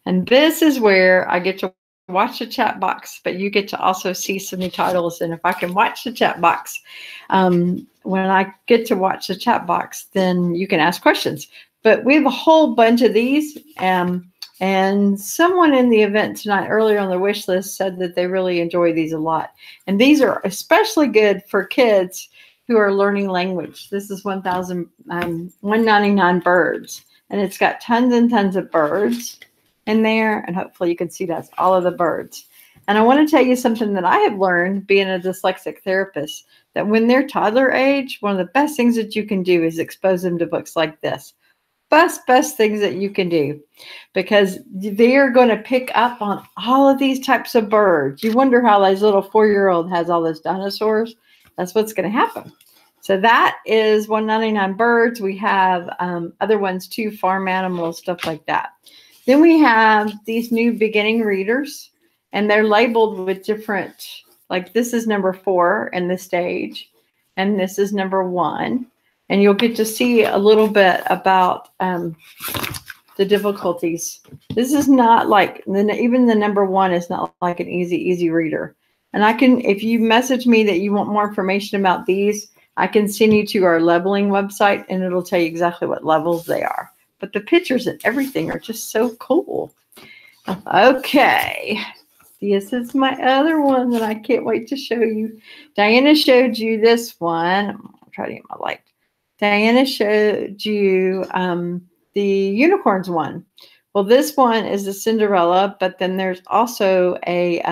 And this is where I get to watch the chat box, but you get to also see some new titles. And if I can watch the chat box, when I get to watch the chat box, then you can ask questions. But we have a whole bunch of these. And someone in the event tonight earlier on the wish list said that they really enjoy these a lot. And these are especially good for kids who are learning language. This is 199 birds. And it's got tons and tons of birds in there. And hopefully you can see that's all of the birds. And I want to tell you something that I have learned being a dyslexic therapist, that when they're toddler age, one of the best things that you can do is expose them to books like this. Best things that you can do, because they are going to pick up on all of these types of birds. You wonder how this little 4-year-old has all those dinosaurs. That's what's going to happen. So that is 199 birds. We have other ones too, farm animals, stuff like that. Then we have these new beginning readers, and they're labeled with different, like this is number 4 in the stage, and this is number 1. And you'll get to see a little bit about the difficulties. This is not like, even the number 1 is not like an easy reader. And I can, if you message me that you want more information about these, I can send you to our leveling website, and it'll tell you exactly what levels they are. But the pictures and everything are just so cool. Okay. This is my other one that I can't wait to show you. Diana showed you this one. I'm going to try to get my light. Diana showed you the unicorns one. Well, this one is a Cinderella, but then there's also a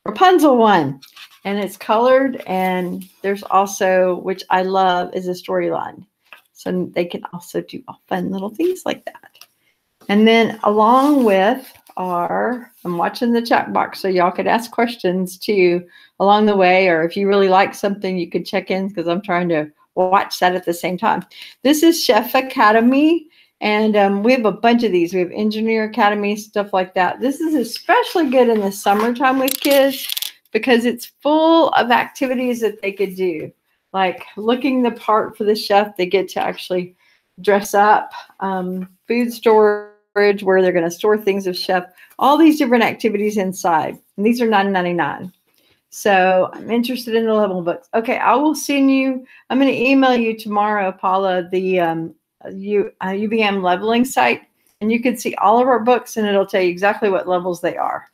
Rapunzel one, and it's colored, and there's also, which I love, is a storyline. So they can also do fun little things like that. And then along with I'm watching the chat box, so y'all could ask questions too along the way, or if you really like something, you could check in, because I'm trying to watch that at the same time. This is Chef Academy, and we have a bunch of these. We have Engineer Academy, stuff like that. This is especially good in the summertime with kids, because it's full of activities that they could do, like looking the part for the chef. They get to actually dress up, food storage, where they're going to store things of chef, all these different activities inside. And these are $9.99. So I'm interested in the level books. Okay, I will send you, I'm going to email you tomorrow, Paula, the UVM leveling site, and you can see all of our books, and it'll tell you exactly what levels they are.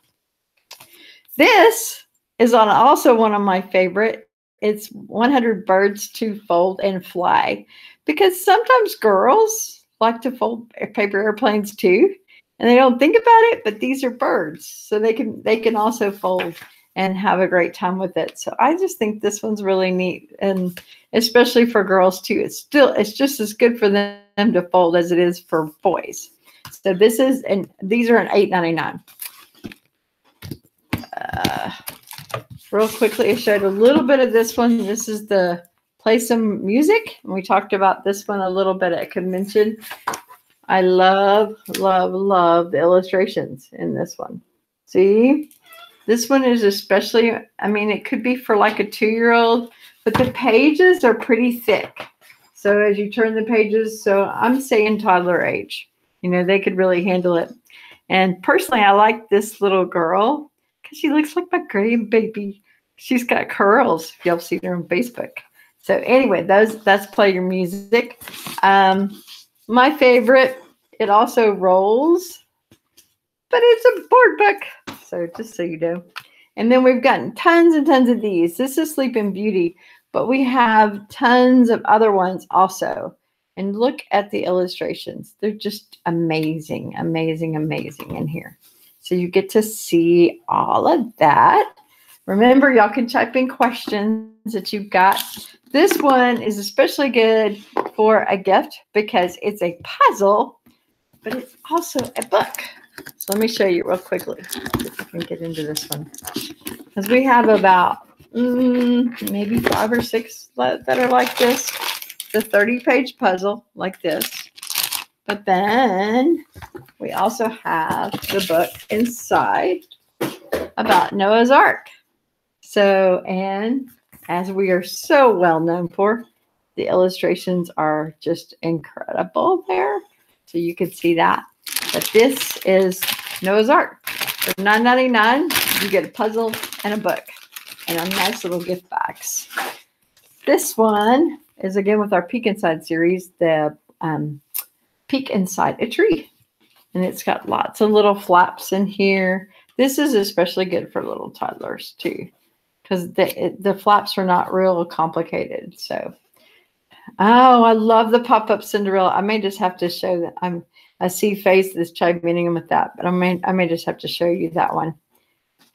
This is also one of my favorite. It's 100 birds to fold and fly, because sometimes girls like to fold paper airplanes too, and they don't think about it, but these are birds, so they can also fold and have a great time with it. So I just think this one's really neat, and especially for girls too. It's just as good for them to fold as it is for boys. So this is, and these are an $8.99. Real quickly, I showed a little bit of this one. This is the Play Some Music, and we talked about this one a little bit at convention. I love the illustrations in this one. See? This one is especially, I mean, it could be for like a 2-year-old, but the pages are pretty thick. So as you turn the pages, so I'm saying toddler age, they could really handle it. And personally, I like this little girl because she looks like my grandbaby. She's got curls, if y'all seen her on Facebook. So anyway, that's Play Your Music. My favorite, it also rolls, but it's a board book. So just so you know. And then we've gotten tons and tons of these. This is Sleeping Beauty, but we have tons of other ones also. And look at the illustrations. They're just amazing, amazing, amazing in here. So you get to see all of that. Remember, y'all can type in questions that you've got. This one is especially good for a gift because it's a puzzle, but it's also a book. So let me show you real quickly. See if I can get into this one. Because we have about maybe 5 or 6 that are like this. The 30-page puzzle like this. But then we also have the book inside about Noah's Ark. So, and as we are so well known for, the illustrations are just incredible there. So you can see that. But this is Noah's Ark. For $9.99, you get a puzzle and a book and a nice little gift box. This one is again with our Peek Inside series, the Peek Inside a Tree. And it's got lots of little flaps in here. This is especially good for little toddlers too, because the flaps are not real complicated. So, oh, I love the pop-up Cinderella. I may just have to show that. I see Faith is chiming in with that, but I may just have to show you that one.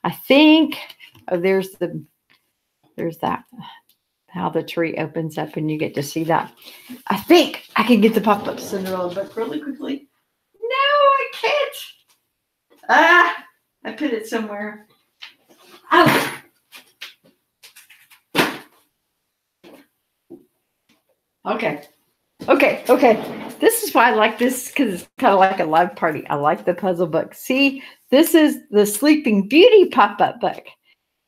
I think there's that, how the tree opens up and you get to see that. I think I can get the pop-up Cinderella book really quickly. No, I can't. I put it somewhere. Oh. Okay. This is why I like this, because it's kind of like a live party. I like the puzzle book. See, this is the Sleeping Beauty pop-up book.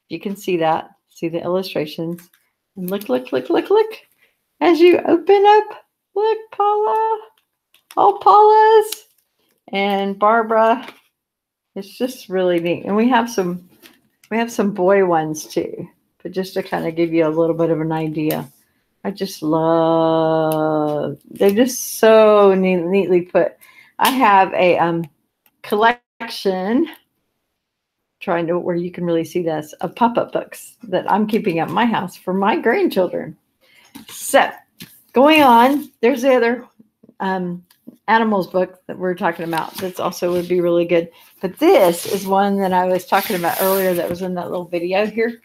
You can see that. See the illustrations. And look. As you open up, look, Paula. Oh, Paula's. And Barbara. It's just really neat. And we have some boy ones too. But just to kind of give you a little bit of an idea. I just love, they're just so neatly put. I have a collection, trying to, where you can really see this, of pop-up books that I'm keeping at my house for my grandchildren. So, going on, there's the other animals book that we're talking about. That's also would be really good. But this is one that I was talking about earlier that was in that little video here.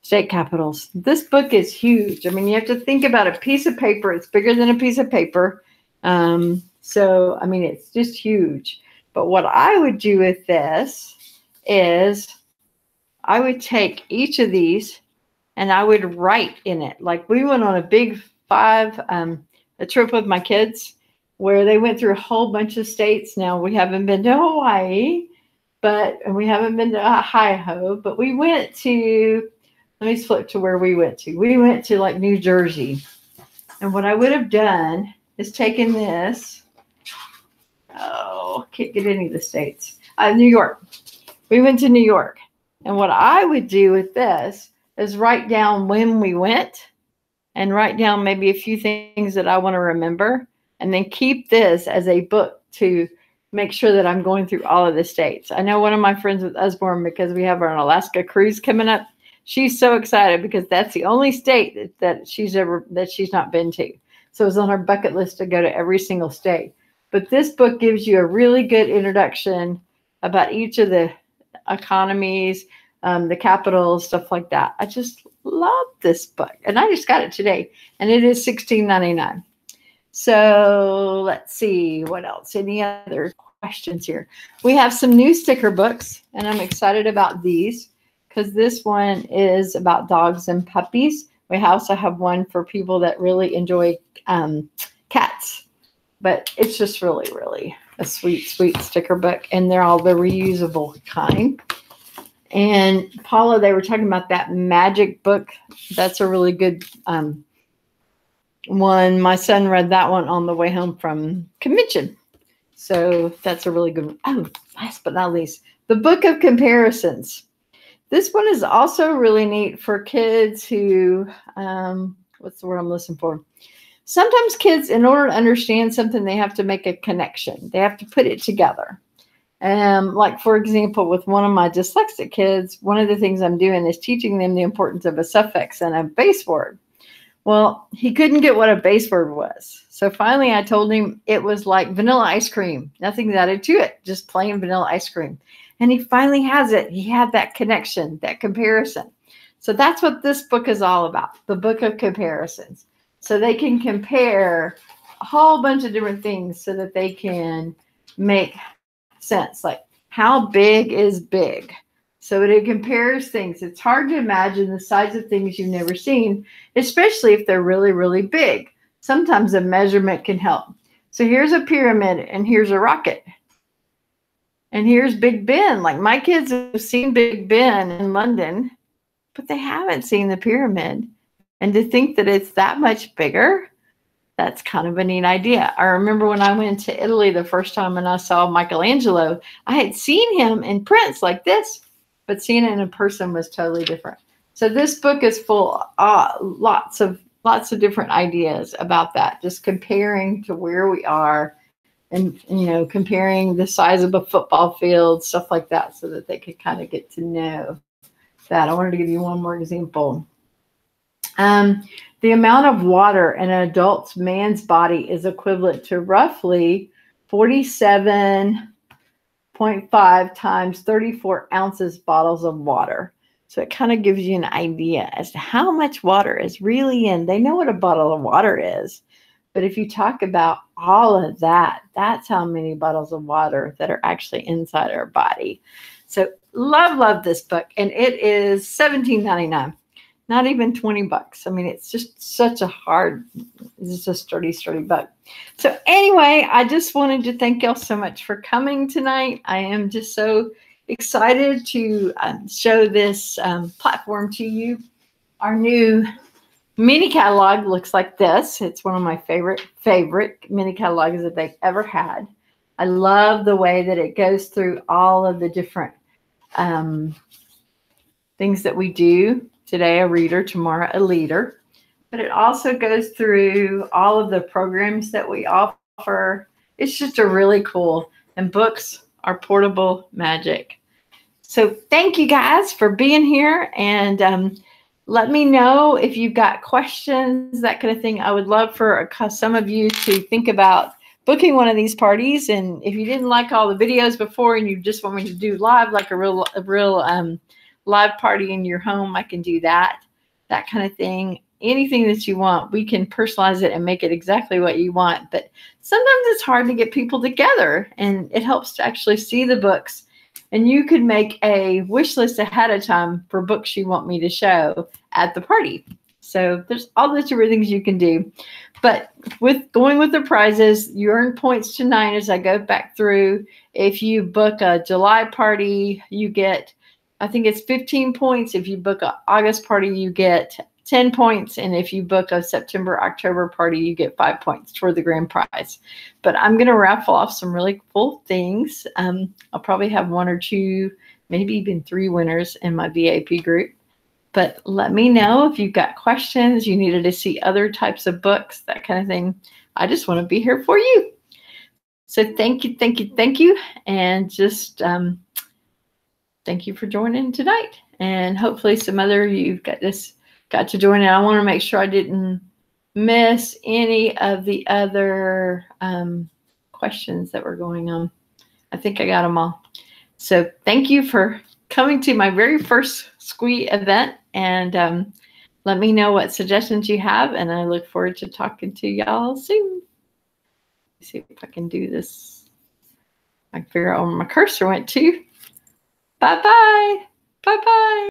State capitals. This book is huge. I mean, you have to think about a piece of paper. It's bigger than a piece of paper. So, I mean, it's just huge. But what I would do with this is I would take each of these and I would write in it. Like we went on a big a trip with my kids where they went through a whole bunch of states. Now, we haven't been to Hawaii, and we haven't been to Idaho, but we went to, let me flip to where we went to. We went to like New Jersey. And what I would have done is taken this. Oh, can't get any of the states. New York. We went to New York. And what I would do with this is write down when we went and write down maybe a few things that I want to remember. And then keep this as a book to make sure that I'm going through all of the states. I know one of my friends with Usborne, because we have our Alaska cruise coming up. She's so excited because that's the only state that she's not been to. So it's on her bucket list to go to every single state. But this book gives you a really good introduction about each of the economies, the capitals, stuff like that. I just love this book. And I just got it today. And it is $16.99. So let's see what else. Any other questions here? We have some new sticker books. And I'm excited about these, because this one is about dogs and puppies. We also have one for people that really enjoy cats. But it's just really, really a sweet, sweet sticker book. And they're all the reusable kind. And Paula, they were talking about that magic book. That's a really good one. My son read that one on the way home from convention. So that's a really good one. Oh, last but not least, the Book of Comparisons. This one is also really neat for kids who, what's the word I'm listening for? Sometimes kids, in order to understand something, they have to make a connection. They have to put it together. Like, for example, with one of my dyslexic kids, one of the things I'm doing is teaching them the importance of a suffix and a base word. Well, he couldn't get what a base word was. So finally, I told him it was like vanilla ice cream. Nothing's added to it, just plain vanilla ice cream. And he finally has it. He had that connection, that comparison. So that's what this book is all about, the Book of Comparisons. So they can compare a whole bunch of different things so that they can make sense. Like, how big is big? So it compares things. It's hard to imagine the size of things you've never seen, especially if they're really, really big. Sometimes a measurement can help. So here's a pyramid and here's a rocket. And here's Big Ben. Like, my kids have seen Big Ben in London, but they haven't seen the pyramid. And to think that it's that much bigger, That's kind of a neat idea. I remember when I went to Italy the first time and I saw Michelangelo, I had seen him in prints like this, but seeing it in person was totally different. So this book is full lots of different ideas about that, just comparing to where we are and comparing the size of a football field, stuff like that, so that they could kind of get to know that. I wanted to give you one more example. The amount of water in an adult man's body is equivalent to roughly 47.5 times 34 ounces bottles of water. So it kind of gives you an idea as to how much water is really in. They know what a bottle of water is. But if you talk about all of that, that's how many bottles of water that are actually inside our body. So love this book. And it is $17.99. Not even 20 bucks. I mean, it's just such a it's a sturdy book. So anyway, I just wanted to thank y'all so much for coming tonight. I am just so excited to show this platform to you. Our new mini catalog looks like this. It's one of my favorite mini catalogs that they've ever had. I love the way that it goes through all of the different things that we do. Today, a reader, tomorrow, a leader. But it also goes through all of the programs that we offer. It's just a really cool, and books are portable magic. So thank you guys for being here, and let me know if you've got questions, that kind of thing. I would love for some of you to think about booking one of these parties. And if you didn't like all the videos before and you just want me to do live, like a real live party in your home, I can do that kind of thing. Anything that you want, we can personalize it and make it exactly what you want. But sometimes it's hard to get people together, and it helps to actually see the books. And you could make a wish list ahead of time for books you want me to show at the party. So there's all the different things you can do. But with going with the prizes, you earn points tonight as I go back through. If you book a July party, you get, I think it's 15 points. If you book an August party, you get 10 points. And if you book a September, October party, you get 5 points toward the grand prize. But I'm going to raffle off some really cool things. I'll probably have 1 or 2, maybe even 3 winners in my VIP group. But let me know if you've got questions, you needed to see other types of books, that kind of thing. I just want to be here for you. So thank you. And just thank you for joining tonight. And hopefully some other you've got to join in. I want to make sure I didn't miss any of the other questions that were going on. I think I got them all. So thank you for coming to my very first Squee event, and let me know what suggestions you have, and I look forward to talking to y'all soon. Let's see if I can do this. I can figure out where my cursor went to. Bye-bye. Bye-bye.